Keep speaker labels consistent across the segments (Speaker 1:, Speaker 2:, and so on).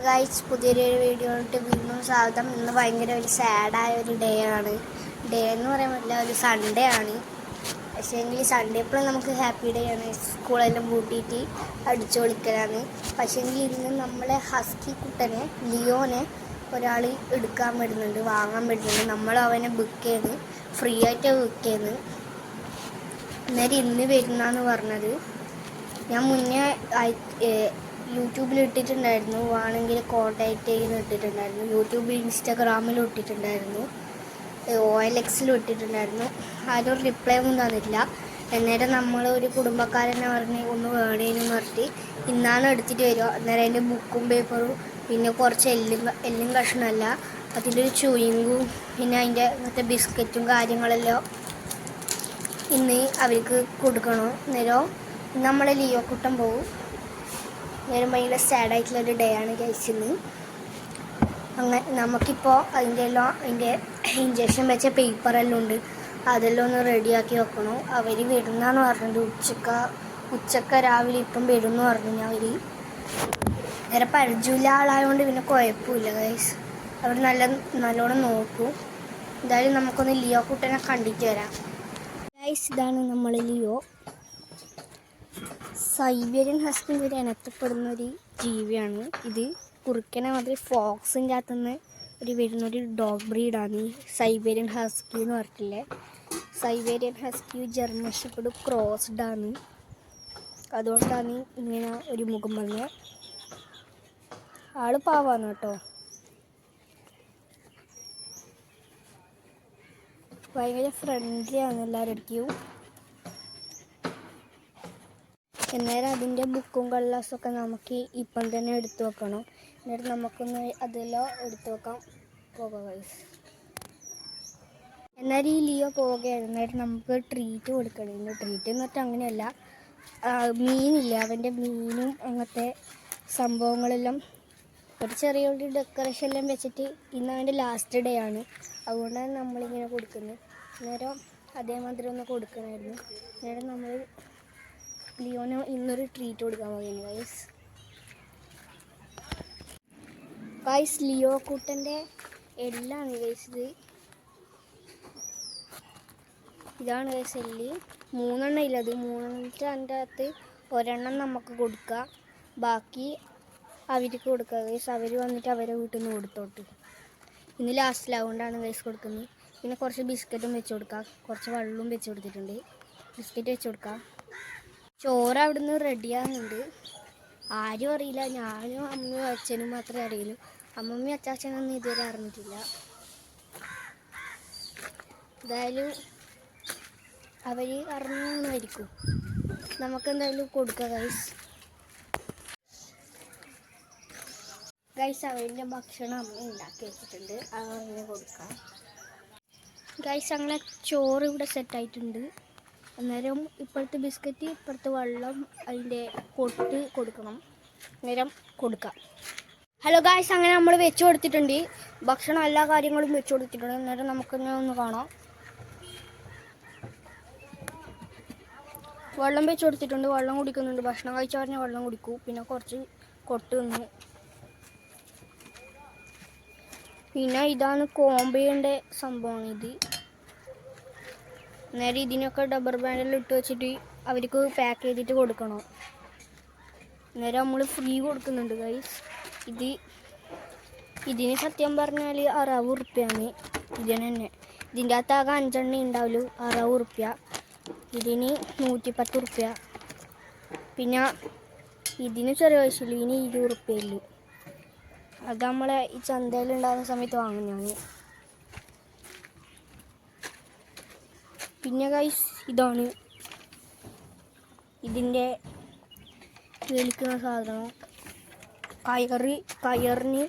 Speaker 1: Guys, പുതിയൊരു വീഡിയോയിട്ട് വീണ്ടും സ്വാഗതം. ഇന്ന് ഭയങ്കര ഒരു സാഡായ ഒരു ഡേ ആണ്. ഡേ എന്ന് പറയാൻ പറ്റില്ല, ഒരു സൺഡേ ആണ്. പക്ഷേ എങ്കിൽ സൺഡേ എപ്പോഴും നമുക്ക് ഹാപ്പി ഡേ ആണ്. സ്കൂളെല്ലാം പൂട്ടിയിട്ട് അടിച്ചു പൊളിക്കലാണ്. പക്ഷേ എങ്കിൽ ഇന്ന് നമ്മളെ ഹസ്കി കുട്ടനെ ലിയോനെ ഒരാൾ എടുക്കാൻ വരുന്നുണ്ട്, വാങ്ങാൻ വരുന്നുണ്ട്. നമ്മൾ അവനെ ബുക്ക് ചെയ്ത് ഫ്രീ ആയിട്ട് ബുക്ക് ചെയ്ത് അന്നേരം ഇന്ന് വരുന്നതെന്ന് പറഞ്ഞത്. ഞാൻ മുന്നേ യൂട്യൂബിൽ ഇട്ടിട്ടുണ്ടായിരുന്നു, വേണമെങ്കിൽ കോൺടാക്റ്റ് ചെയ്യുന്ന ഇട്ടിട്ടുണ്ടായിരുന്നു. യൂട്യൂബിൽ ഇൻസ്റ്റാഗ്രാമിലും ഇട്ടിട്ടുണ്ടായിരുന്നു, OLXിലും ഇട്ടിട്ടുണ്ടായിരുന്നു. ആരും റിപ്ലൈ ഒന്നും തന്നിട്ടില്ല. അന്നേരം നമ്മൾ ഒരു കുടുംബക്കാരനെ പറഞ്ഞ് ഒന്ന് വേണേന്ന് പറഞ്ഞിട്ട് ഇന്നാണ് എടുത്തിട്ട് വരിക. അന്നേരം അതിൻ്റെ ബുക്കും പേപ്പറും പിന്നെ കുറച്ച് എല്ലും കഷ്ണമല്ല, അതിൻ്റെ ഒരു ചൂയിങ്ങും പിന്നെ അതിൻ്റെ മറ്റേ ബിസ്ക്കറ്റും കാര്യങ്ങളെല്ലാം ഇന്ന് അവർക്ക് കൊടുക്കണം. അന്നേരം നമ്മളെ ലിയോ കുട്ടൻ പോകും. നേരം ഭയങ്കര സാഡായിട്ടുള്ളൊരു ഡേ ആണ് കഴിച്ചത്. അങ്ങനെ നമുക്കിപ്പോൾ അതിൻ്റെ ഇഞ്ചക്ഷൻ വെച്ച പേപ്പറെല്ലാം ഉണ്ട്, അതെല്ലാം ഒന്ന് റെഡിയാക്കി വെക്കണം. അവർ വരുന്നതെന്ന് പറഞ്ഞത് ഉച്ചക്ക രാവിലെ ഇപ്പം വരുമെന്ന് പറഞ്ഞു. അവർ നേരെ പരിചയമില്ല ആളായതുകൊണ്ട് പിന്നെ കുഴപ്പമില്ല ഗൈസ്. അവർ നല്ലോണം നോക്കൂ. എന്തായാലും നമുക്കൊന്ന് ലിയോ കുട്ടനെ കണ്ടിട്ട് വരാം ഗൈസ്. ഇതാണ് നമ്മൾ ലിയോ. സൈബേരിയൻ ഹസ്കിൻ്റെ ഒരു ഇനത്തിൽപ്പെടുന്നൊരു ജീവിയാണ് ഇത്. കുറുക്കനെ മാതിരി ഫോക്സിൻ്റെ അകത്തുനിന്ന് വരുന്നൊരു ഡോഗ് ബ്രീഡാണ് ഈ സൈബേരിയൻ ഹസ്കി എന്ന് പറഞ്ഞിട്ടില്ലേ. സൈബേരിയൻ ഹസ്കി ജർമ്മൻ ഷെപ്പേർഡ് ക്രോസ്ഡാണ്, അതുകൊണ്ടാണ് ഇങ്ങനെ ഒരു മുഖം വന്നത്. ആള് പാവാണ് കേട്ടോ, ഭയങ്കര ഫ്രണ്ട്ലിയാണ് എല്ലാവരുടെ അടുക്കും. എന്നാലും അതിൻ്റെ ബുക്കും കള്ളാസൊക്കെ നമുക്ക് ഇപ്പം തന്നെ എടുത്തു വെക്കണം. എന്നിട്ട് നമുക്കൊന്ന് അതെല്ലാം എടുത്തു വെക്കാം. പോകാം ഗൈസ്. എന്നാലും ഈ ലിയോ പോവുകയാണ്. എന്നിട്ട് നമുക്ക് ട്രീറ്റ് കൊടുക്കണം. ഇതിൻ്റെ ട്രീറ്റ് എന്ന് പറഞ്ഞാൽ അങ്ങനെയല്ല, മീനില്ല, അവൻ്റെ മീനും അങ്ങനത്തെ സംഭവങ്ങളെല്ലാം ഒരു ചെറിയൊരു ഡെക്കറേഷൻ എല്ലാം വെച്ചിട്ട് ഇന്ന് അവൻ്റെ ലാസ്റ്റ് ഡേ ആണ്. അതുകൊണ്ടാണ് നമ്മളിങ്ങനെ കൊടുക്കുന്നത്. അന്നേരം അതേമാതിരി ഒന്ന് കൊടുക്കണമായിരുന്നു. അന്നേരം നമ്മൾ ലിയോന് ഇന്നൊരു ട്രീറ്റ് കൊടുക്കാൻ പോകുന്നു ഗൈസ്. ലിയോ കുട്ടൻ്റെ എല്ലാണ് ഗൈസ്. ഇതാണ് ഗൈസ് എല്ല്. 3 എണ്ണം ഇല്ല, അത് 3 എണ്ണത്തിൻ്റെ അകത്ത് ഒരെണ്ണം നമുക്ക് കൊടുക്കാം, ബാക്കി അവർക്ക് കൊടുക്കുക ഗൈസ്. അവർ വന്നിട്ട് അവരെ വീട്ടിൽ നിന്ന് കൊടുത്തോട്ട്. ഇന്ന് ലാസ്റ്റിലാവുകൊണ്ടാണ് ഗൈസ് കൊടുക്കുന്നത്. പിന്നെ കുറച്ച് ബിസ്ക്കറ്റും വെച്ച് കൊടുക്കാം, കുറച്ച് വെള്ളവും വെച്ച് കൊടുത്തിട്ടുണ്ട്. ബിസ്ക്കറ്റ് വെച്ച് കൊടുക്കാം. ചോറ് അവിടുന്ന് റെഡിയാകുന്നുണ്ട്. ആരും അറിയില്ല, ഞാനും അമ്മയും അച്ഛനും മാത്രമേ അറിയുള്ളൂ. അമ്മമ്മയും അച്ചാച്ചനൊന്നും ഇതുവരെ അറിഞ്ഞിട്ടില്ല. എന്തായാലും അവർ അറിഞ്ഞായിരിക്കും. നമുക്കെന്തായാലും കൊടുക്കാം ഗൈസ്. അവരുടെ ഭക്ഷണം അമ്മ ഉണ്ടാക്കി വെച്ചിട്ടുണ്ട്, അങ്ങനെ കൊടുക്കാം ഗൈസ്. അങ്ങനെ ചോറ് ഇവിടെ സെറ്റായിട്ടുണ്ട്. അന്നേരം ഇപ്പോഴത്തെ ബിസ്ക്കറ്റ്, ഇപ്പോഴത്തെ വെള്ളം, അതിൻ്റെ പൊട്ട് കൊടുക്കണം. അന്നേരം കൊടുക്കാം. ഹലോ ഗായ്സ്, അങ്ങനെ നമ്മൾ വെച്ച് കൊടുത്തിട്ടുണ്ട്. ഭക്ഷണം എല്ലാ കാര്യങ്ങളും വെച്ച് കൊടുത്തിട്ടുണ്ട്. അന്നേരം നമുക്കിങ്ങനെ ഒന്ന് കാണാം. വെള്ളം വെച്ച് കൊടുത്തിട്ടുണ്ട്, വെള്ളം കുടിക്കുന്നുണ്ട്. ഭക്ഷണം കഴിച്ചു പറഞ്ഞാൽ വെള്ളം കുടിക്കൂ. പിന്നെ കുറച്ച് കൊട്ട് തിന്നു. പിന്നെ ഇതാണ് കോമ്പയുടെ സംഭവമാണ് ഇത്. നേരെ ഇതിനൊക്കെ ഡബ്ബർ ബാൻഡെല്ലാം ഇട്ട് വെച്ചിട്ട് അവർക്ക് പാക്ക് ചെയ്തിട്ട് കൊടുക്കണം. നേരെ നമ്മൾ ഫ്രീ കൊടുക്കുന്നുണ്ട് ഗൈസ്. ഇതിന് സത്യം പറഞ്ഞാൽ 60 ഉറുപ്പ്യാണ് ഇതിന് തന്നെ. ഇതിൻ്റെ അകത്ത് ആകെ 5 എണ്ണ ഉണ്ടാവുള്ളൂ. 60 ഉറുപ്പ്യ. ഇതിന് 110 ഉറുപ്പ്യ. പിന്നെ ഇതിന് ചെറിയ പൈസയില്ല, ഇതിന് 20 ഉറുപ്പ്യയില്ല. അത് നമ്മളെ ഈ ചന്തയിലുണ്ടാകുന്ന സമയത്ത് വാങ്ങുന്നതാണ്. പിന്നെ ഗൈസ് ഇതാണ് ഇതിൻ്റെ വിളിക്കുന്ന സാധനം. കയറിന്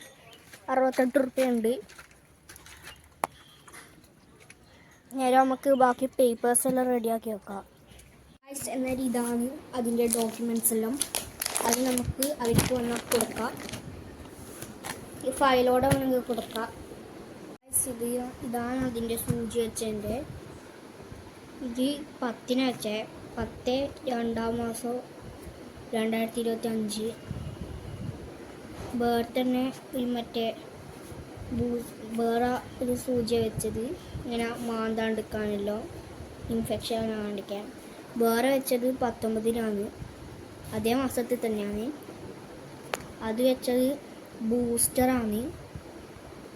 Speaker 1: 68 ഉറുപ്പ്യുണ്ട്. നേരെ നമുക്ക് ബാക്കി പേപ്പേഴ്സ് എല്ലാം റെഡിയാക്കി വെക്കാം ഗൈസ്. എന്നാലും ഇതാണ് അതിൻ്റെ ഡോക്യുമെൻറ്റ്സ് എല്ലാം. അത് നമുക്ക് അവർക്ക് വന്നാൽ കൊടുക്കാം. ഈ ഫയലോടെ വേണമെങ്കിൽ കൊടുക്കാം ഗൈസ്. ഇതാണ് അതിൻ്റെ സൂചി വെച്ചതിൻ്റെ. ഇത് 10-ന് വെച്ചേ, 10/2/2025. വേറെ തന്നെ ഈ മറ്റേ വേറെ ഒരു സൂചി വെച്ചത് ഇങ്ങനെ മാന്താണ്ടിക്കാനല്ലോ, ഇൻഫെക്ഷൻ ആകാണ്ടിരിക്കാൻ. വേറെ വെച്ചത് 19-നാണ്, അതേ മാസത്തിൽ തന്നെയാണ്. അത് വെച്ചത് ബൂസ്റ്ററാണ്.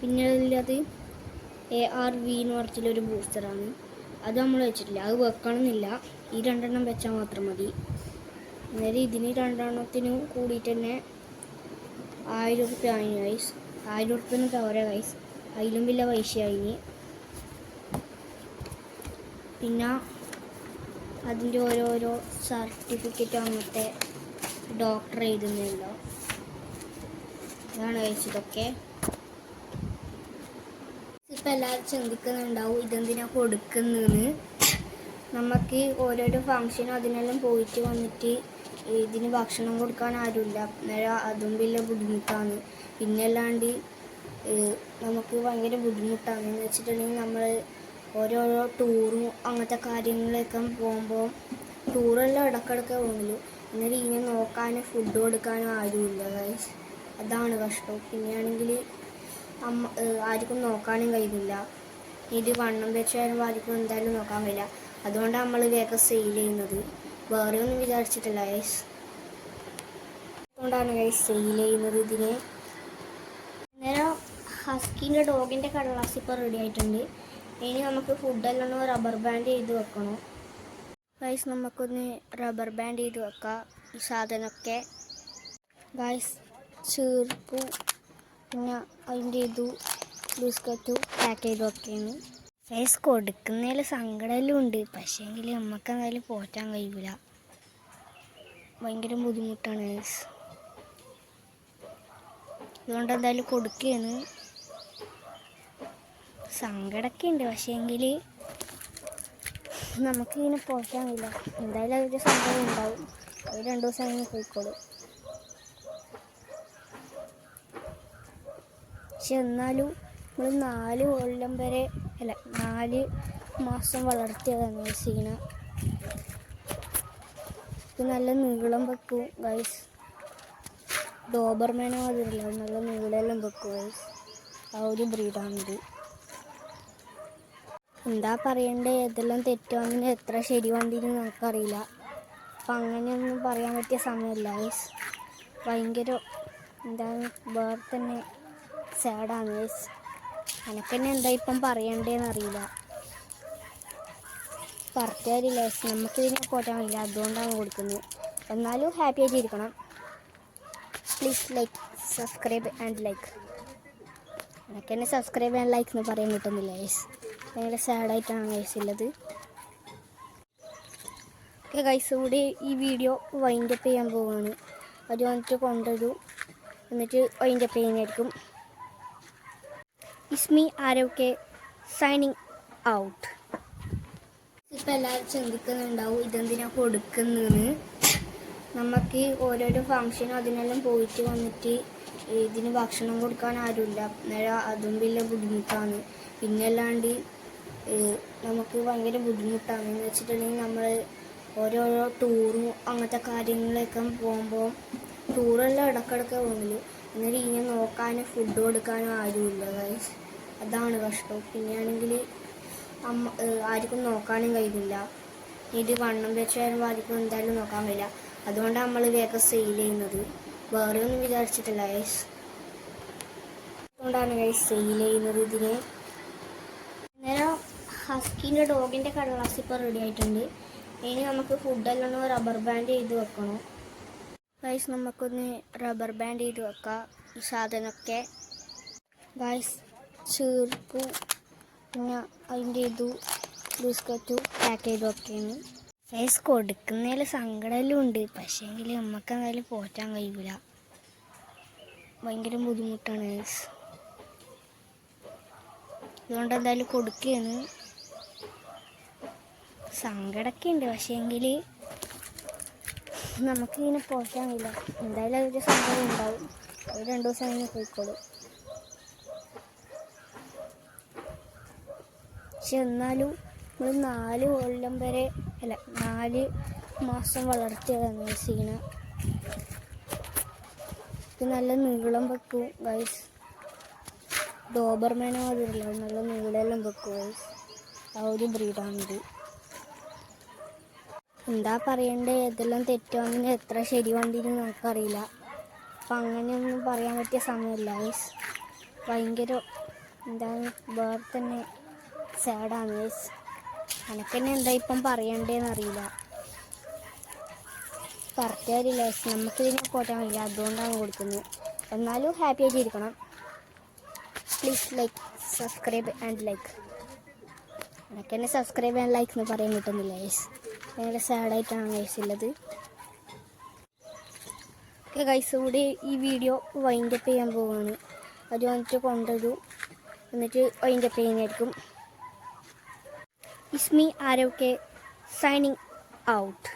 Speaker 1: പിന്നെ ഉള്ളത് ARV എന്ന് പറഞ്ഞിട്ടുള്ളൊരു ബൂസ്റ്ററാണ്. അത് നമ്മൾ വെച്ചിട്ടില്ല, അത് വെക്കണമെന്നില്ല. ഈ 2 വെച്ചാൽ മാത്രം മതി. അന്നേരം ഇതിന് 2 കൂടിയിട്ട് തന്നെ 1000 റുപ്യ ആയിന് ഗൈസ്. 1000 റുപ്യന്ന് കവറേ ഗൈസ്, അതിലും വലിയ പൈസ ആയിന്. പിന്നെ അതിൻ്റെ ഓരോരോ സർട്ടിഫിക്കറ്റ് അങ്ങനത്തെ ഡോക്ടർ എഴുതുന്നല്ലോ. അതാണ് ഗൈസ് ഇതൊക്കെ. ഇപ്പം എല്ലാവരും ചിന്തിക്കുന്നുണ്ടാവും ഇതെന്തിനാണ് കൊടുക്കുന്നതെന്ന്. നമുക്ക് ഓരോരോ ഫങ്ഷനും അതിനെല്ലാം പോയിട്ട് വന്നിട്ട് ഇതിന് ഭക്ഷണം കൊടുക്കാൻ ആരുമില്ല, അന്നേരം അതും വലിയ ബുദ്ധിമുട്ടാണ്. പിന്നെ അല്ലാണ്ട് നമുക്ക് ഭയങ്കര ബുദ്ധിമുട്ടാണ് എന്ന് വെച്ചിട്ടുണ്ടെങ്കിൽ നമ്മൾ ഓരോരോ ടൂറും അങ്ങനത്തെ കാര്യങ്ങളൊക്കെ പോകുമ്പോൾ ടൂറെല്ലാം ഇടയ്ക്കിടയ്ക്ക് പോകുമല്ലോ, അന്നേരം ഇതിനെ നോക്കാനും ഫുഡ് കൊടുക്കാനും ആരുമില്ല ഗൈസ്. അതാണ് കഷ്ടം. പിന്നെയാണെങ്കിൽ ആർക്കും നോക്കാനും കഴിയില്ല. ഇത് വണ്ണം വെച്ചാലും ആർക്കും എന്തായാലും നോക്കാൻ കഴിയില്ല. അതുകൊണ്ടാണ് നമ്മൾ വേഗം സെയിൽ ചെയ്യുന്നത്, വേറെ ഒന്നും വിചാരിച്ചിട്ടില്ല ഗൈസ്. അതുകൊണ്ടാണ് ഗൈസ് സെയിൽ ചെയ്യുന്നത് ഇതിനെ. അന്നേരം ഹസ്കിൻ്റെ ഡോഗിൻ്റെ കടലാസ് ഇപ്പോൾ റെഡി ആയിട്ടുണ്ട്. ഇനി നമുക്ക് ഫുഡെല്ലാം റബ്ബർ ബാൻഡ് ചെയ്ത് വെക്കണം ഗൈസ്. നമുക്കൊന്ന് റബ്ബർ ബാൻഡ് ചെയ്ത് വെക്കാം ഈ സാധനമൊക്കെ ഗൈസ്. ചീർപ്പു പിന്നെ അതിൻ്റെ ബിസ്ക്കറ്റ് പാക്ക് ചെയ്ത് വെക്കുകയാണ് ഗൈസ്. കൊടുക്കുന്നതിൽ സങ്കടമെല്ലാം ഉണ്ട്, പക്ഷേങ്കിൽ നമുക്ക് എന്തായാലും പോറ്റാൻ കഴിയില്ല, ഭയങ്കര ബുദ്ധിമുട്ടാണ് ഗൈസ്. അതുകൊണ്ട് എന്തായാലും കൊടുക്കുകയാണ്. സങ്കടമൊക്കെ ഉണ്ട്, പക്ഷേങ്കിൽ നമുക്കിങ്ങനെ പോറ്റാൻ കഴിയില്ല. എന്തായാലും അതൊരു സങ്കടം ഉണ്ടാവും, അത് 2 ദിവസം അങ്ങനെ പോയിക്കോളും. പക്ഷെ എന്നാലും നമ്മൾ 4 കൊല്ലം വരെ 4 മാസം വളർത്തിയതാണ് സീന. ഇത് നല്ല നീളം വെക്കും ഗൈസ്, ഡോബർമാനോ അതില്ല, നല്ല നീളമെല്ലാം വെക്കും ഗൈസ്. ആ ഒരു ബ്രീഡാണിത്. എന്താ പറയണ്ടേ, ഏതെല്ലാം തെറ്റുവാണെന്ന് എത്ര ശരിവാണ്ടിന്ന് നമുക്കറിയില്ല. അപ്പം അങ്ങനെയൊന്നും പറയാൻ പറ്റിയ സമയമല്ല ഗൈസ്. ഭയങ്കര എന്താണ് വേറെ തന്നെ സാഡാണ് ഗൈസ്. എനിക്കെന്നെ എന്താ ഇപ്പം പറയണ്ടേന്നറിയില്ല, പറഞ്ഞ കാര്യമില്ല ഗൈസ്. നമുക്കിതിനെ പോറ്റാൻ കഴിയില്ല, അതുകൊണ്ടാണ് കൊടുക്കുന്നത്. എന്നാലും ഹാപ്പി ആയിട്ടിരിക്കണം. Please like, subscribe and like. എനിക്കെന്നെ സബ്സ്ക്രൈബ് ആൻഡ് ലൈക്ക് എന്ന് പറയാൻ കിട്ടുന്നില്ല ഗൈസ്, ഭയങ്കര സാഡായിട്ടാണ് ഗൈസ് ഉള്ളത്. ഓക്കെ ഗൈസ്, ഇവിടെ ഈ വീഡിയോ വൈൻഡപ്പ് ചെയ്യാൻ പോവുകയാണ്. അത് വന്നിട്ട് കൊണ്ടുവരും, എന്നിട്ട് വൈൻഡപ്പ് ചെയ്യുന്നതായിരിക്കും. ഇറ്റ്സ് മീ ആരോക്കെ സൈനിങ് ഔട്ട്. ഇപ്പം എല്ലാവരും ചിന്തിക്കുന്നുണ്ടാവും ഇതെന്തിനാണ് കൊടുക്കുന്നതെന്ന്. നമുക്ക് ഓരോരോ ഫങ്ഷനും അതിനെല്ലാം പോയിട്ട് വന്നിട്ട് ഇതിന് ഭക്ഷണം കൊടുക്കാൻ ആരുമില്ല, അന്നേരം അതും വലിയ ബുദ്ധിമുട്ടാണ്. പിന്നെ അല്ലാണ്ട് നമുക്ക് ഭയങ്കര ബുദ്ധിമുട്ടാണ് എന്ന് വെച്ചിട്ടുണ്ടെങ്കിൽ നമ്മൾ ഓരോരോ ടൂറും അങ്ങനത്തെ കാര്യങ്ങളൊക്കെ പോകുമ്പോൾ ടൂറെല്ലാം ഇടയ്ക്കിടയ്ക്ക് പോകുമല്ലോ, അന്നേരം ഇതിനെ നോക്കാനും ഫുഡ് കൊടുക്കാനും ആരുമില്ല ഗൈസ്. അതാണ് കഷ്ടം. പിന്നെയാണെങ്കിൽ ആർക്കും നോക്കാനും കഴിയില്ല. ഇത് വണ്ണം വെച്ചാലും ആർക്കും എന്തായാലും നോക്കാൻ കഴിയില്ല. അതുകൊണ്ടാണ് നമ്മൾ വേഗം സെയിൽ ചെയ്യുന്നത്, വേറെ ഒന്നും വിചാരിച്ചിട്ടില്ല ഗൈസ്. അതുകൊണ്ടാണ് ഗൈസ് സെയിൽ ചെയ്യുന്നത് ഇതിനെ. അന്നേരം ഹസ്കിൻ്റെ ഡോഗിൻ്റെ കടലാസ് ഇപ്പോൾ റെഡി ആയിട്ടുണ്ട്. ഇനി നമുക്ക് ഫുഡെല്ലാം റബ്ബർ ബാൻഡ് ചെയ്ത് വെക്കണം ഗൈസ്. നമുക്കൊന്ന് റബ്ബർ ബാൻഡ് ചെയ്ത് വെക്കാം ഈ സാധനമൊക്കെ ഗൈസ്. ചീർപ്പു പിന്നെ അതിൻ്റെ ബിസ്ക്കറ്റ് പാക്ക് ചെയ്ത് വെക്കുകയാണ് ഗൈസ്. കൊടുക്കുന്നതിൽ സങ്കടമെല്ലാം ഉണ്ട്, പക്ഷേങ്കിൽ നമുക്ക് എന്തായാലും പോറ്റാൻ കഴിയില്ല, ഭയങ്കര ബുദ്ധിമുട്ടാണ് ഗൈസ്. അതുകൊണ്ട് എന്തായാലും കൊടുക്കുകയാണ്. സങ്കടമൊക്കെ ഉണ്ട്, പക്ഷേങ്കിൽ നമുക്കിങ്ങനെ പോറ്റാൻ കഴിയില്ല. എന്തായാലും അതൊരു സങ്കടം ഉണ്ടാവും, അത് 2 ദിവസം അങ്ങനെ പോയിക്കോളും. പക്ഷെ എന്നാലും നമ്മൾ 4 കൊല്ലം വരെ 4 മാസം വളർത്തിയതാണ് സീന. ഇത് നല്ല നീളം വെക്കും ഗൈസ്. ഡോബർമാനോ അതില്ല, നല്ല നീളമെല്ലാം വെക്കും ഗൈസ്. ആ ഒരു ബ്രീഡാണിത്. എന്താ പറയണ്ടേ, ഏതെല്ലാം തെറ്റുവാണെങ്കിൽ എത്ര ശരി വണ്ടിന് നമുക്കറിയില്ല. അപ്പം അങ്ങനെയൊന്നും പറയാൻ പറ്റിയ സമയമല്ല ഗൈസ്. ഭയങ്കര എന്താണ് വേറെ തന്നെ സാഡാണ് ഗൈസ്. എനിക്കെന്നെ എന്താ ഇപ്പം പറയണ്ടേന്നറിയില്ല. കറക്റ്റ് കാര്യമില്ല ഗൈസ്, നമുക്കിതിനെ പോറ്റാൻ കഴിയില്ല, അതുകൊണ്ടാണ് കൊടുക്കുന്നത്. എന്നാലും ഹാപ്പി ആയിട്ടിരിക്കണം. Please like, subscribe and like. എനിക്കെന്നെ സബ്സ്ക്രൈബ് ആൻഡ് ലൈക്ക് എന്ന് പറയാൻ കിട്ടുന്നില്ല ഗൈസ്. ഭയങ്കര സാഡായിട്ടാണ് ഗൈസ് ഉള്ളത്. ഓക്കെ ഗൈസ്, ഇവിടെ ഈ വീഡിയോ വൈൻഡപ്പ് ചെയ്യാൻ പോവുകയാണ്. അത് വന്നിട്ട് കൊണ്ടുവരും, എന്നിട്ട് വൈൻഡപ്പ് ചെയ്യുന്നതായിരിക്കും. ഇസ്മി ആരോക്കെ സൈനിങ് ഔട്ട്.